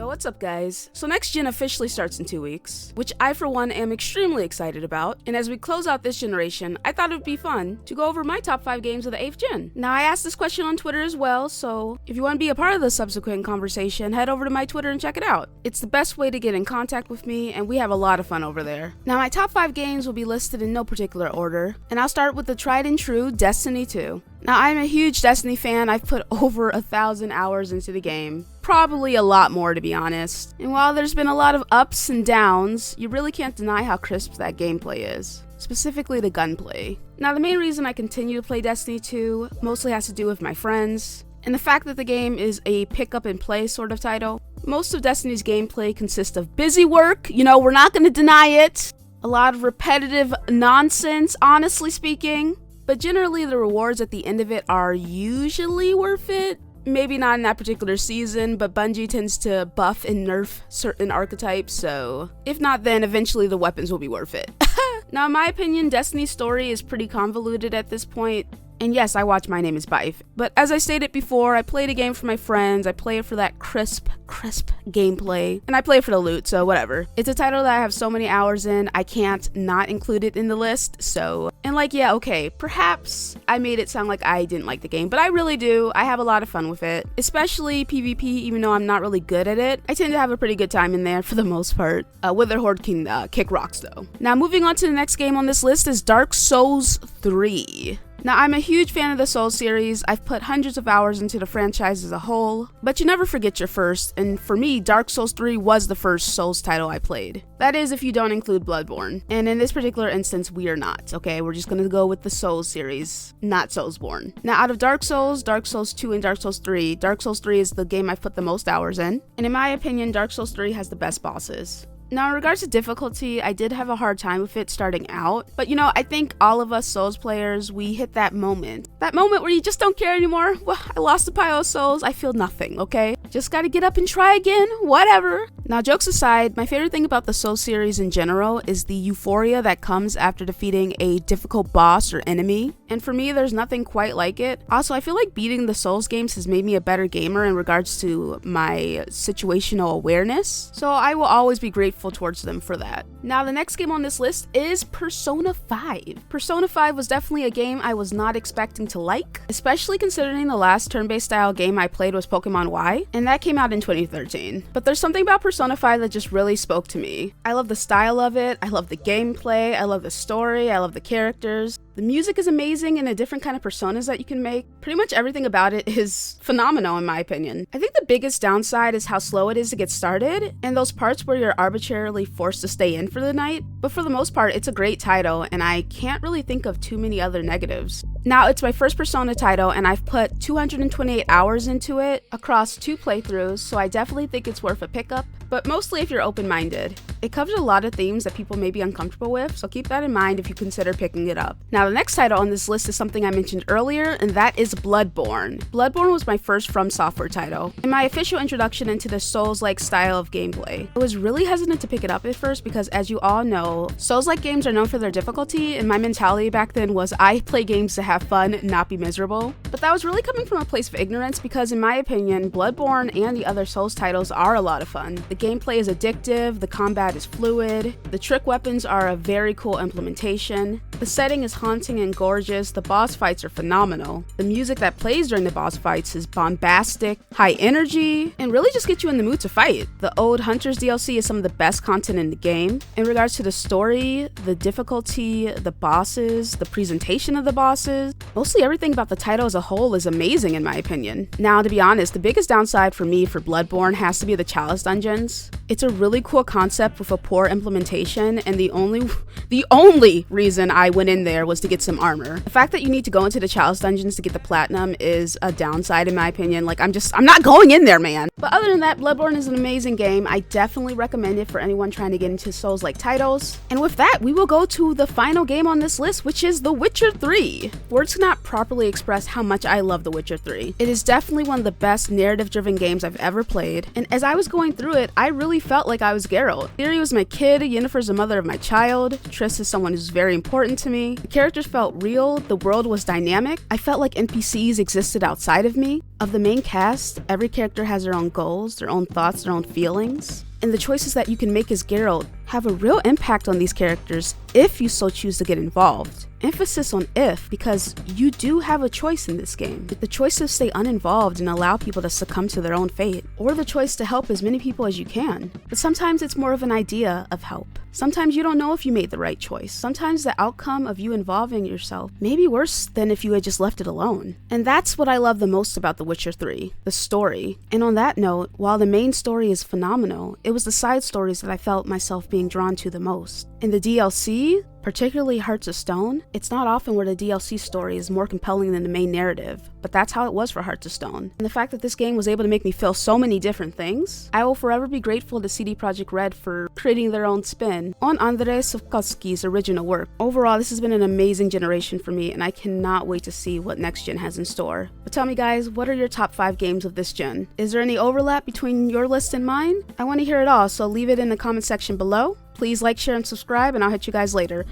What's up, guys? So next gen officially starts in 2 weeks, which I for one am extremely excited about, and as we close out this generation, I thought it would be fun to go over my top 5 games of the 8th gen. Now I asked this question on Twitter as well, so if you want to be a part of the subsequent conversation, head over to my Twitter and check it out. It's the best way to get in contact with me, and we have a lot of fun over there. Now my top 5 games will be listed in no particular order, and I'll start with the tried and true Destiny 2. Now, I'm a huge Destiny fan. I've put over 1,000 hours into the game. Probably a lot more, to be honest. And while there's been a lot of ups and downs, you really can't deny how crisp that gameplay is. Specifically the gunplay. Now, the main reason I continue to play Destiny 2 mostly has to do with my friends, and the fact that the game is a pick up and play sort of title. Most of Destiny's gameplay consists of busy work, we're not going to deny it. A lot of repetitive nonsense, honestly speaking. But generally, the rewards at the end of it are usually worth it. Maybe not in that particular season, but Bungie tends to buff and nerf certain archetypes, so if not then, eventually the weapons will be worth it. Now, in my opinion, Destiny's story is pretty convoluted at this point. And yes, I watch My Name is Bife. But as I stated before, I play the game for my friends, I play it for that crisp gameplay, and I play it for the loot, so whatever. It's a title that I have so many hours in, I can't not include it in the list, so. And yeah, okay, perhaps I made it sound like I didn't like the game, but I really do. I have a lot of fun with it, especially PvP, even though I'm not really good at it. I tend to have a pretty good time in there for the most part. Witherhoard can kick rocks though. Now, moving on to the next game on this list is Dark Souls 3. Now, I'm a huge fan of the Souls series. I've put hundreds of hours into the franchise as a whole, but you never forget your first, and for me, Dark Souls 3 was the first Souls title I played. That is, if you don't include Bloodborne. And in this particular instance, we are not, okay? We're just gonna go with the Souls series, not Soulsborne. Now, out of Dark Souls 2, and Dark Souls 3, Dark Souls 3 is the game I've put the most hours in, and in my opinion, Dark Souls 3 has the best bosses. Now, in regards to difficulty, I did have a hard time with it starting out, but I think all of us Souls players, we hit that moment where you just don't care anymore. Well, I lost a pile of souls, I feel nothing, okay? Just gotta get up and try again, whatever. Now, jokes aside, my favorite thing about the Souls series in general is the euphoria that comes after defeating a difficult boss or enemy, and for me, there's nothing quite like it. Also, I feel like beating the Souls games has made me a better gamer in regards to my situational awareness, so I will always be grateful towards them for that. Now, the next game on this list is Persona 5. Persona 5 was definitely a game I was not expecting to like, especially considering the last turn-based style game I played was Pokemon Y, and that came out in 2013. But there's something about Persona 5 that just really spoke to me. I love the style of it, I love the gameplay, I love the story, I love the characters. The music is amazing and the different kind of personas that you can make. Pretty much everything about it is phenomenal in my opinion. I think the biggest downside is how slow it is to get started, and those parts where you're arbitrarily forced to stay in for the night. But for the most part, it's a great title, and I can't really think of too many other negatives. Now, it's my first Persona title, and I've put 228 hours into it across 2 playthroughs, so I definitely think it's worth a pickup, but mostly if you're open-minded. It covers a lot of themes that people may be uncomfortable with, so keep that in mind if you consider picking it up. Now, the next title on this list is something I mentioned earlier, and that is Bloodborne. Bloodborne was my first From Software title, and my official introduction into the Souls-like style of gameplay. I was really hesitant to pick it up at first because, as you all know, Souls-like games are known for their difficulty, and my mentality back then was I play games to have fun, not be miserable. But that was really coming from a place of ignorance because, in my opinion, Bloodborne and the other Souls titles are a lot of fun. The gameplay is addictive, the combat is fluid, the trick weapons are a very cool implementation, the setting is haunting and gorgeous, the boss fights are phenomenal, the music that plays during the boss fights is bombastic, high energy, and really just gets you in the mood to fight. The Old Hunters DLC is some of the best content in the game. In regards to the story, the difficulty, the bosses, the presentation of the bosses, mostly everything about the title as a whole is amazing in my opinion. Now, to be honest, the biggest downside for me for Bloodborne has to be the Chalice dungeons. It's a really cool concept with a poor implementation, and the only reason I went in there was to get some armor. The fact that you need to go into the Chalice dungeons to get the platinum is a downside in my opinion. I'm not going in there, man. But other than that, Bloodborne is an amazing game. I definitely recommend it for anyone trying to get into Souls-like titles. And with that, we will go to the final game on this list, which is The Witcher 3. Words cannot properly express how much I love The Witcher 3. It is definitely one of the best narrative-driven games I've ever played, and as I was going through it, I really felt like I was Geralt. Ciri was my kid, Yennefer's the mother of my child, Triss is someone who's very important to me. The characters felt real, the world was dynamic. I felt like NPCs existed outside of me. Of the main cast, every character has their own goals, their own thoughts, their own feelings. And the choices that you can make as Geralt have a real impact on these characters if you so choose to get involved. Emphasis on if, because you do have a choice in this game. The choice to stay uninvolved and allow people to succumb to their own fate, or the choice to help as many people as you can. But sometimes it's more of an idea of help. Sometimes you don't know if you made the right choice. Sometimes the outcome of you involving yourself may be worse than if you had just left it alone. And that's what I love the most about The Witcher 3, the story. And on that note, while the main story is phenomenal, it was the side stories that I felt myself being drawn to the most. In the DLC, particularly Hearts of Stone, it's not often where the DLC story is more compelling than the main narrative, but that's how it was for Hearts of Stone. And the fact that this game was able to make me feel so many different things, I will forever be grateful to CD Projekt Red for creating their own spin on Andrzej Sapkowski's original work. Overall, this has been an amazing generation for me, and I cannot wait to see what next gen has in store. But tell me guys, what are your top 5 games of this gen? Is there any overlap between your list and mine? I want to hear it all, so leave it in the comment section below. Please like, share, and subscribe, and I'll hit you guys later.